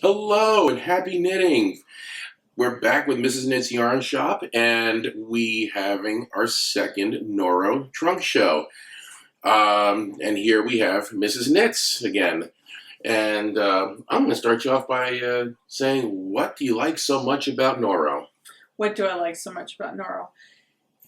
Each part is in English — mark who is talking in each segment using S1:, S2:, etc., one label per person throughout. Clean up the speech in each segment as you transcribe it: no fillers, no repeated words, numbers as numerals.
S1: Hello and happy knitting. We're back with Mrs. Knit's Yarn Shop and we having our second Noro Trunk Show. And here we have Mrs. Knits again. And I'm going to start you off by saying, what do you like so much about Noro?
S2: What do I like so much about Noro?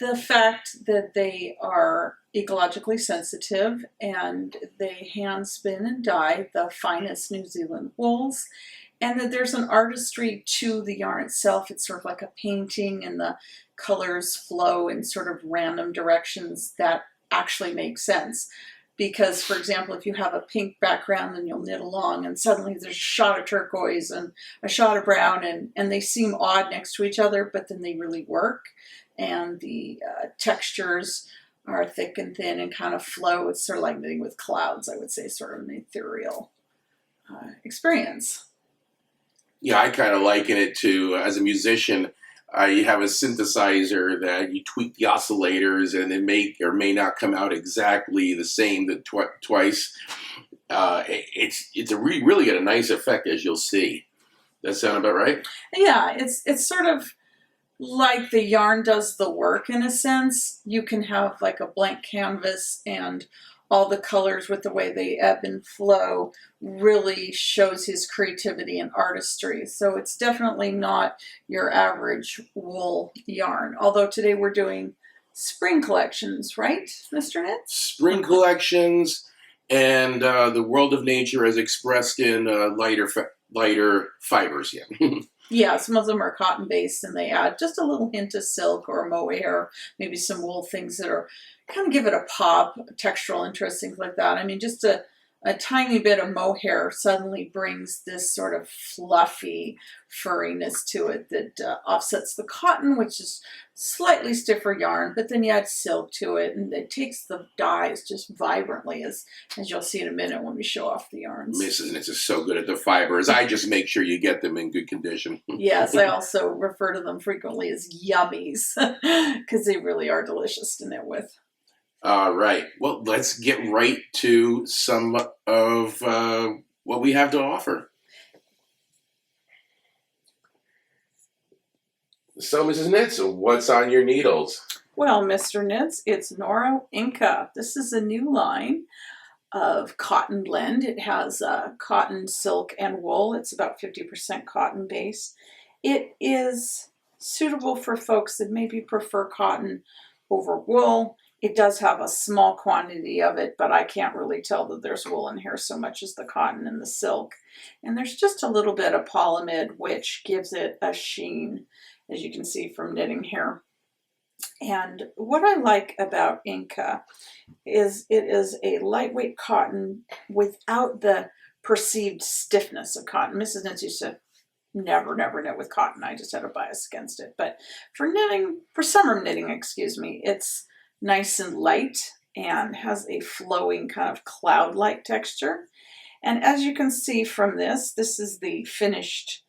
S2: The fact that they are ecologically sensitive and they hand spin and dye the finest New Zealand wools, and that there's an artistry to the yarn itself. It's sort of like a painting and the colors flow in sort of random directions that actually make sense. Because, for example, if you have a pink background, then you'll knit along and suddenly there's a shot of turquoise and a shot of brown, and they seem odd next to each other, but then they really work. And the textures are thick and thin and kind of flow. It's sort of like knitting with clouds, I would say, sort of an ethereal experience.
S1: Yeah, I kind of liken it to, as a musician, you have a synthesizer that you tweak the oscillators and it may or may not come out exactly the same twice. It's really got a nice effect, as you'll see. That sound about right?
S2: Yeah, it's sort of like the yarn does the work in a sense. You can have like a blank canvas and all the colors with the way they ebb and flow really shows his creativity and artistry. So it's definitely not your average wool yarn. Although today we're doing spring collections, right, Mr. Knit?
S1: Spring collections and the world of nature as expressed in lighter fibers, yeah.
S2: Yeah, some of them are cotton-based and they add just a little hint of silk or mohair, maybe some wool things that are kind of give it a pop, textural interest, things like that. I mean, just a tiny bit of mohair suddenly brings this sort of fluffy furriness to it that offsets the cotton, which is slightly stiffer yarn, but then you add silk to it and it takes the dyes just vibrantly, as you'll see in a minute when we show off the yarns.
S1: Mrs. Knits is so good at the fibers. I just make sure you get them in good condition.
S2: Yes, I also refer to them frequently as yummies because they really are delicious to knit with.
S1: All right. Well, let's get right to some of what we have to offer. So, Mrs. Knits, what's on your needles?
S2: Well, Mr. Knits, it's Noro Inca. This is a new line of cotton blend. It has cotton, silk, and wool. It's about 50% cotton base. It is suitable for folks that maybe prefer cotton over wool. It does have a small quantity of it, but I can't really tell that there's wool in here so much as the cotton and the silk. And there's just a little bit of polyamide, which gives it a sheen, as you can see from knitting here. And what I like about Inca is it is a lightweight cotton without the perceived stiffness of cotton. Mrs. Knits used to never knit with cotton. I just had a bias against it. But for summer knitting, excuse me, it's nice and light and has a flowing kind of cloud-like texture. And as you can see from this is the finished,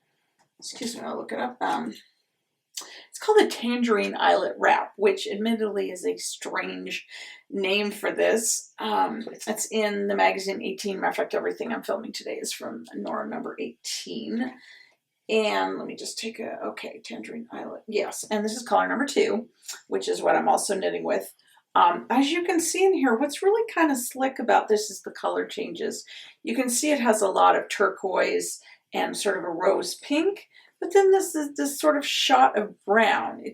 S2: excuse me, I'll look it up. It's called a tangerine eyelet wrap, which admittedly is a strange name for this. It's in the magazine 18. Matter of fact, everything I'm filming today is from Noro number 18. And let me just take okay, tangerine eyelet. Yes, and this is color number 2, which is what I'm also knitting with. As you can see in here, what's really kind of slick about this is the color changes. You can see it has a lot of turquoise and sort of a rose pink, but then this is this sort of shot of brown.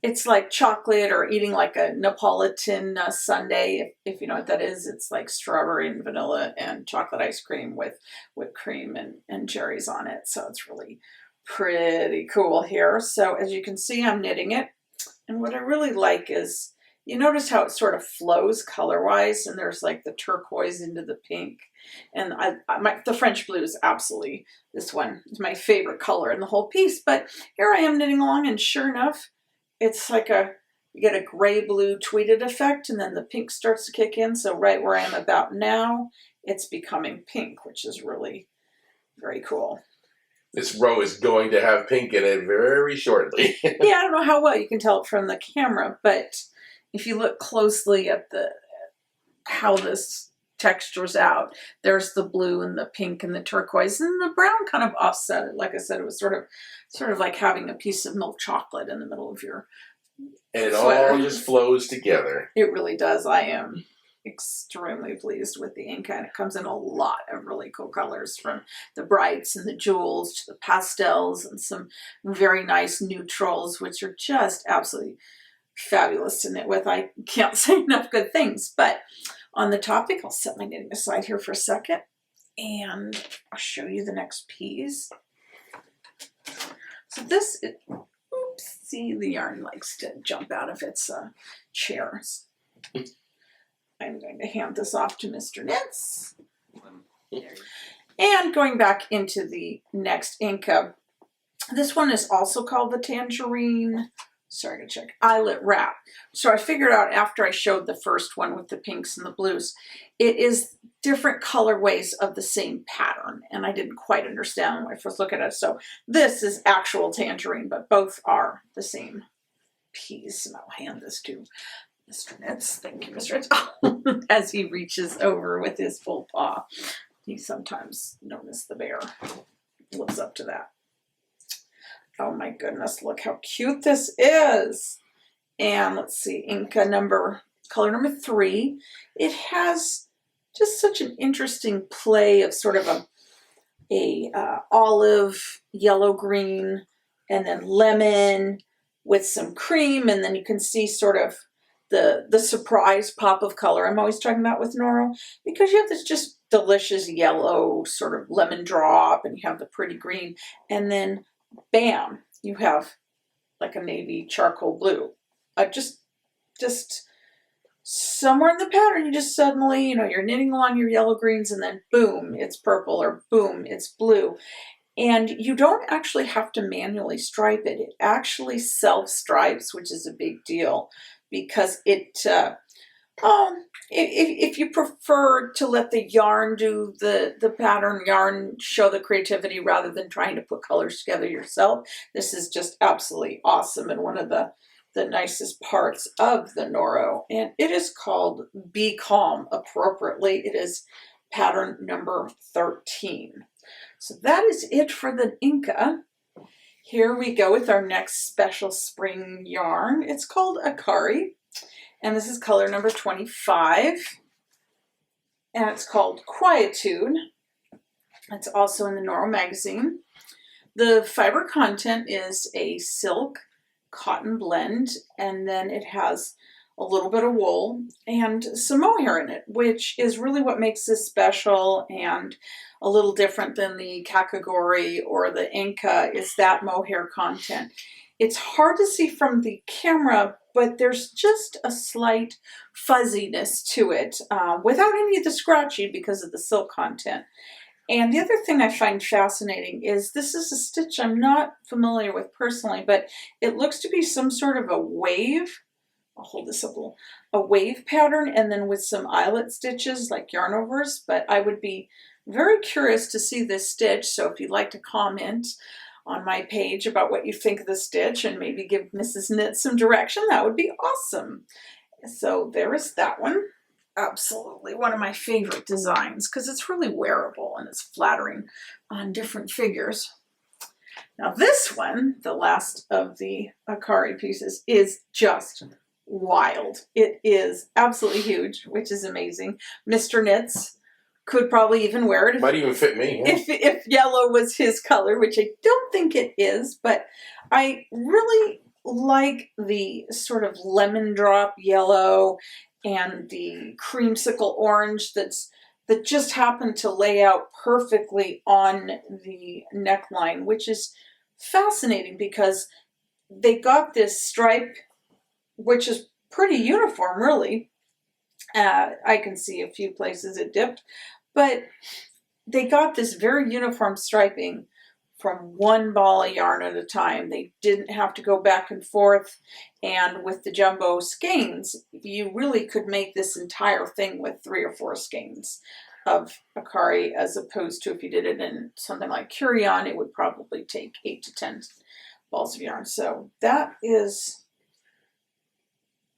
S2: It's like chocolate or eating like a Neapolitan sundae, if you know what that is. It's like strawberry and vanilla and chocolate ice cream with whipped cream and cherries on it. So it's really pretty cool here. So as you can see, I'm knitting it. And what I really like is, you notice how it sort of flows color-wise, and there's like the turquoise into the pink. And the French blue is absolutely, this one is my favorite color in the whole piece. But here I am knitting along, and sure enough, it's like you get a gray-blue tweeted effect, and then the pink starts to kick in. So right where I am about now, it's becoming pink, which is really very cool.
S1: This row is going to have pink in it very shortly.
S2: Yeah, I don't know how well you can tell it from the camera, but if you look closely at how this textures out. There's the blue and the pink and the turquoise, and the brown kind of offset it. Like I said, it was sort of like having a piece of milk chocolate in the middle of your
S1: And it
S2: sweater.
S1: all just flows together.
S2: It really does. I am extremely pleased with the Inca, and it comes in a lot of really cool colors, from the brights and the jewels to the pastels and some very nice neutrals, which are just absolutely fabulous to knit with. I can't say enough good things. But on the topic, I'll set my knitting aside here for a second and I'll show you the next piece. So this is, oops, see, the yarn likes to jump out of its chairs. I'm going to hand this off to Mr. Knits. And going back into the next Inca, this one is also called the Tangerine, sorry, I gotta check, Eyelet Wrap. So I figured out after I showed the first one with the pinks and the blues, it is different colorways of the same pattern, and I didn't quite understand when I first looked at it. So this is actual Tangerine, but both are the same piece, and I'll hand this to Mr. Knits. Thank you, Mr. Knits. As he reaches over with his full paw. He's sometimes known as the bear. Lives up to that. Oh my goodness, look how cute this is. And let's see, Inca color number 3. It has just such an interesting play of sort of a olive, yellow green, and then lemon with some cream, and then you can see sort of the surprise pop of color I'm always talking about with Noro, because you have this just delicious yellow sort of lemon drop, and you have the pretty green, and then bam, you have like a navy charcoal blue. Just somewhere in the pattern, you just suddenly, you're knitting along your yellow greens, and then boom, it's purple, or boom, it's blue. And you don't actually have to manually stripe it. It actually self-stripes, which is a big deal, because if you prefer to let the yarn do the pattern, yarn show the creativity rather than trying to put colors together yourself, this is just absolutely awesome and one of the nicest parts of the Noro. And it is called Be Calm appropriately. It is pattern number 13. So that is it for the Inca. Here we go with our next special spring yarn. It's called Akari, and this is color number 25, and it's called Quietude. It's also in the Noro Magazine. The fiber content is a silk cotton blend, and then it has a little bit of wool and some mohair in it, which is really what makes this special and a little different than the Kakagori or the Inca, is that mohair content. It's hard to see from the camera, but there's just a slight fuzziness to it without any of the scratchy because of the silk content. And the other thing I find fascinating is this is a stitch I'm not familiar with personally, but it looks to be some sort of a wave. I'll hold this up a wave pattern, and then with some eyelet stitches like yarn overs. But I would be very curious to see this stitch, so if you'd like to comment on my page about what you think of the stitch and maybe give Mrs. Knit some direction, that would be awesome. So there is that one. Absolutely one of my favorite designs because it's really wearable and it's flattering on different figures. Now this one, the last of the Akari pieces, is just wild. It is absolutely huge, which is amazing. Mr. Knits could probably even wear it.
S1: Might even fit me. Yeah.
S2: If yellow was his color, which I don't think it is, but I really like the sort of lemon drop yellow and the creamsicle orange that just happened to lay out perfectly on the neckline, which is fascinating because they got this stripe, which is pretty uniform, really. I can see a few places it dipped, but they got this very uniform striping from one ball of yarn at a time. They didn't have to go back and forth, and with the jumbo skeins, you really could make this entire thing with 3 or 4 skeins of Akari, as opposed to if you did it in something like Curion, it would probably take 8 to 10 balls of yarn. So that is,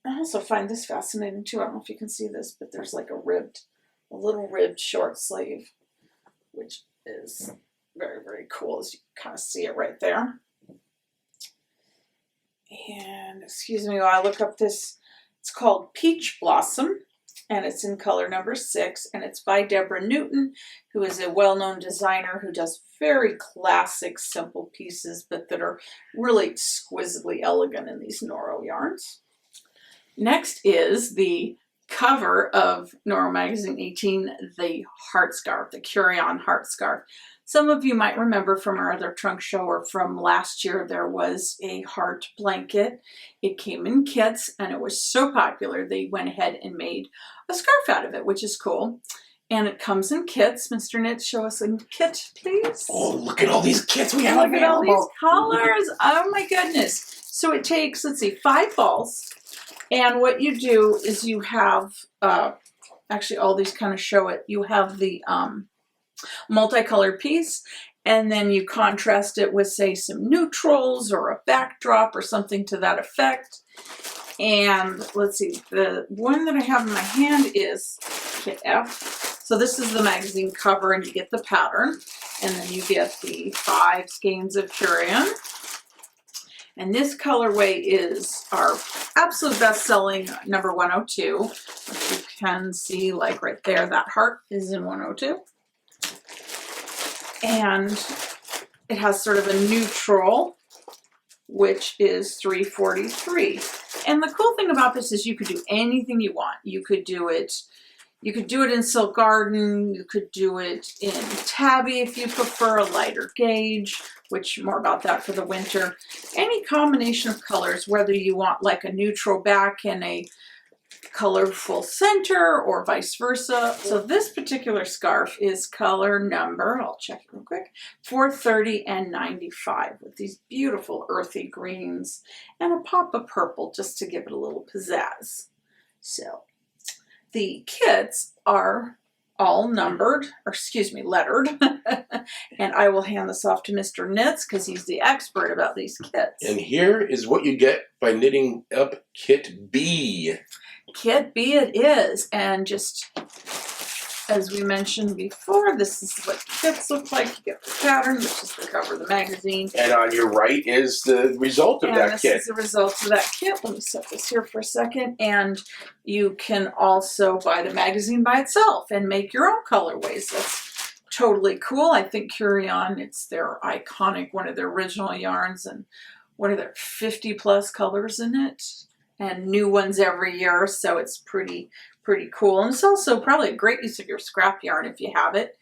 S2: I also find this fascinating too. I don't know if you can see this, but there's like a ribbed a little ribbed short sleeve, which is very, very cool, as you kind of see it right there. And excuse me while I look up this. It's called Peach Blossom, and it's in color number 6, and it's by Deborah Newton, who is a well-known designer who does very classic, simple pieces, but that are really exquisitely elegant in these Noro yarns. Next is the cover of Noro Magazine 18, the heart scarf, the Curion heart scarf. Some of you might remember from our other trunk show or from last year, there was a heart blanket. It came in kits and it was so popular they went ahead and made a scarf out of it, which is cool. And it comes in kits. Mr. Knit, show us a kit, please.
S1: Oh, look at all these kits we have
S2: available. Look at all these colors. Oh my goodness. So it takes, let's see, 5 balls. And what you do is you have, actually all these kind of show it. You have the multicolored piece, and then you contrast it with, say, some neutrals or a backdrop or something to that effect. And let's see, the one that I have in my hand is kit F. So this is the magazine cover, and you get the pattern, and then you get the 5 skeins of Curion. And this colorway is our absolute best-selling number 102. Which you can see, like right there, that heart is in 102. And it has sort of a neutral, which is 343. And the cool thing about this is you could do anything you want. You could do it in Silk Garden, you could do it in tabby if you prefer a lighter gauge, which more about that for the winter. Any combination of colors, whether you want like a neutral back and a colorful center or vice versa. So this particular scarf is color number, I'll check it real quick, 430 and 95 with these beautiful earthy greens and a pop of purple just to give it a little pizzazz. So the kits are all numbered, or excuse me, lettered. And I will hand this off to Mr. Knits because he's the expert about these kits.
S1: And here is what you get by knitting up Kit B.
S2: Kit B it is, and just as we mentioned before, this is what kits look like. You get the pattern, which is the cover of the magazine.
S1: And on your right is the result of that kit.
S2: This is the result of that kit. Let me set this here for a second. And you can also buy the magazine by itself and make your own colorways. That's totally cool. I think Curion, it's their iconic, one of their original yarns, and what are there, 50 plus colors in it? And new ones every year, so it's pretty cool. And it's also probably a great use of your scrap yarn if you have it.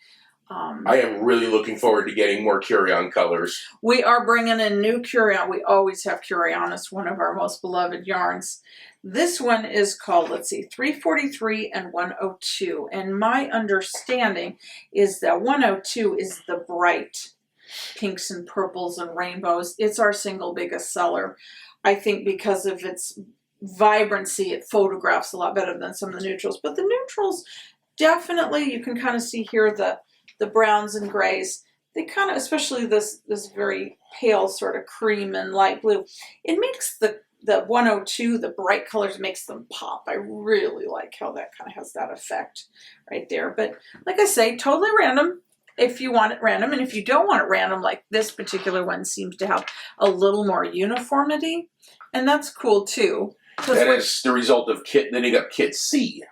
S1: I am really looking forward to getting more Curion colors.
S2: We are bringing in new Curion. We always have Curion. It's one of our most beloved yarns. This one is called, let's see, 343 and 102. And my understanding is that 102 is the bright pinks and purples and rainbows. It's our single biggest seller. I think because of its vibrancy, it photographs a lot better than some of the neutrals. But the neutrals, definitely, you can kind of see here the browns and grays. They kind of, especially this very pale sort of cream and light blue, it makes the 102, the bright colors, makes them pop. I really like how that kind of has that effect right there. But like I say, totally random if you want it random. And if you don't want it random, like this particular one seems to have a little more uniformity. And that's cool too.
S1: That is the result of knitting up Kit C.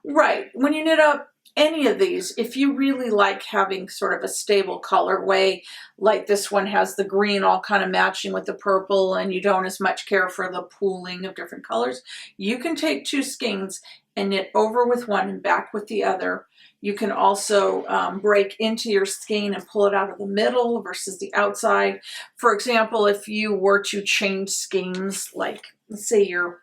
S1: Right.
S2: When you knit up any of these, if you really like having sort of a stable colorway, like this one has the green all kind of matching with the purple, and you don't as much care for the pooling of different colors, you can take 2 skeins and knit over with one and back with the other. You can also break into your skein and pull it out of the middle versus the outside. For example, if you were to change skeins, like let's say you're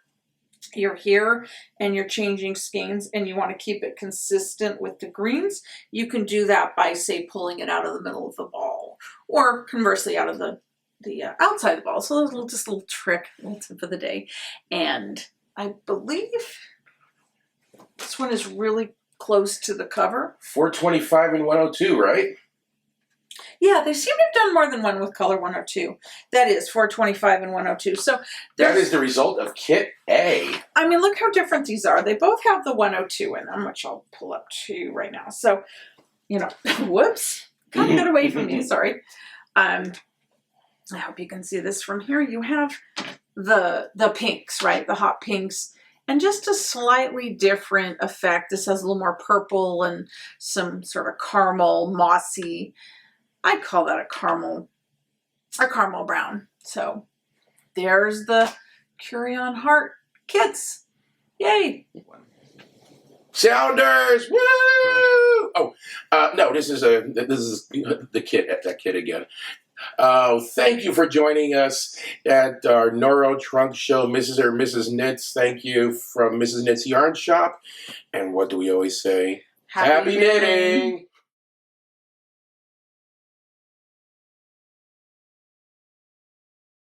S2: here and you're changing skeins and you want to keep it consistent with the greens, you can do that by, say, pulling it out of the middle of the ball, or conversely out of the outside of the ball. So there's just a little trick, a little tip of the day. And I believe this one is really close to the cover.
S1: 425 and 102, right?
S2: Yeah, they seem to have done more than one with color 102. That is 425 and 102. So
S1: that is the result of Kit A.
S2: I mean, look how different these are. They both have the 102 in them, which I'll pull up to you right now. So, you know, whoops, got that away from me. Sorry. I hope you can see this from here. You have the pinks, right? The hot pinks. And just a slightly different effect. This has a little more purple and some sort of caramel, mossy. I'd call that a caramel brown. So there's the Curion heart kits. Yay!
S1: Sounders! Woo! Oh, no, this is the kit. That kit again. Thank you for joining us at our Noro Trunk Show, Mrs. Knits. Thank you from Mrs. Knits Yarn Shop. And what do we always say?
S2: Happy
S1: Happy knitting!